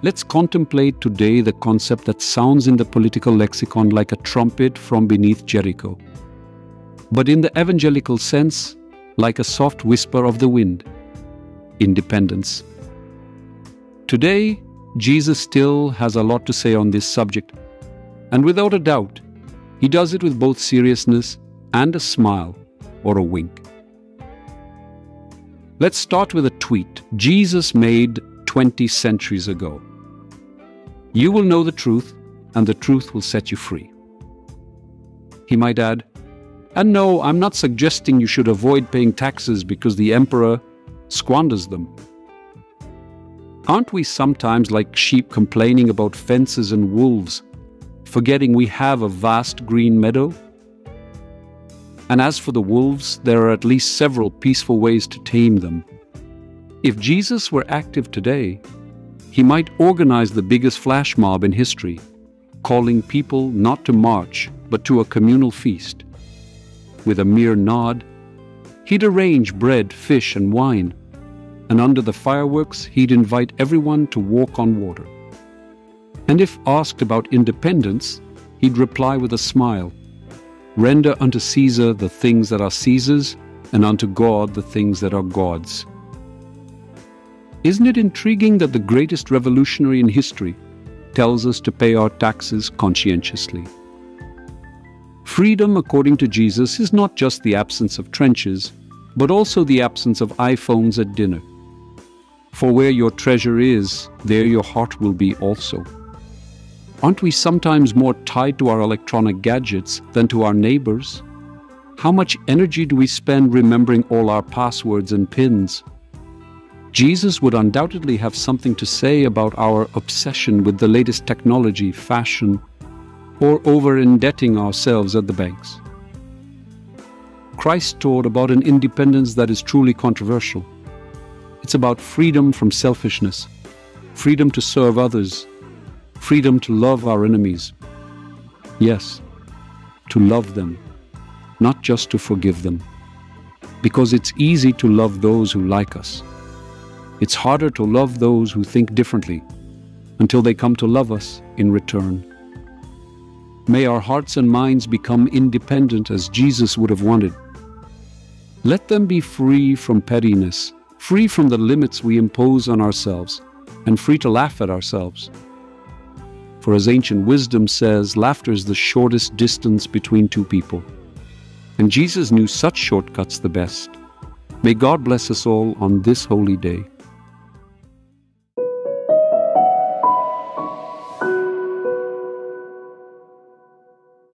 Let's contemplate today the concept that sounds in the political lexicon like a trumpet from beneath Jericho, but in the evangelical sense, like a soft whisper of the wind: independence. Today, Jesus still has a lot to say on this subject, and without a doubt, he does it with both seriousness and a smile or a wink. Let's start with a tweet Jesus made 20 centuries ago. "You will know the truth, and the truth will set you free." He might add, "And no, I'm not suggesting you should avoid paying taxes because the emperor squanders them." Aren't we sometimes like sheep complaining about fences and wolves, forgetting we have a vast green meadow? And as for the wolves, there are at least several peaceful ways to tame them. If Jesus were active today, he might organize the biggest flash mob in history, calling people not to march, but to a communal feast. With a mere nod, he'd arrange bread, fish, and wine, and under the fireworks, he'd invite everyone to walk on water. And if asked about independence, he'd reply with a smile, "Render unto Caesar the things that are Caesar's, and unto God the things that are God's." Isn't it intriguing that the greatest revolutionary in history tells us to pay our taxes conscientiously? Freedom, according to Jesus, is not just the absence of trenches, but also the absence of iPhones at dinner. For where your treasure is, there your heart will be also. Aren't we sometimes more tied to our electronic gadgets than to our neighbors? How much energy do we spend remembering all our passwords and pins? Jesus would undoubtedly have something to say about our obsession with the latest technology, fashion, or over-indebting ourselves at the banks. Christ taught about an independence that is truly controversial. It's about freedom from selfishness, freedom to serve others, freedom to love our enemies. Yes, to love them, not just to forgive them. Because it's easy to love those who like us. It's harder to love those who think differently until they come to love us in return. May our hearts and minds become independent as Jesus would have wanted. Let them be free from pettiness, free from the limits we impose on ourselves, and free to laugh at ourselves. For as ancient wisdom says, laughter is the shortest distance between two people. And Jesus knew such shortcuts the best. May God bless us all on this holy day.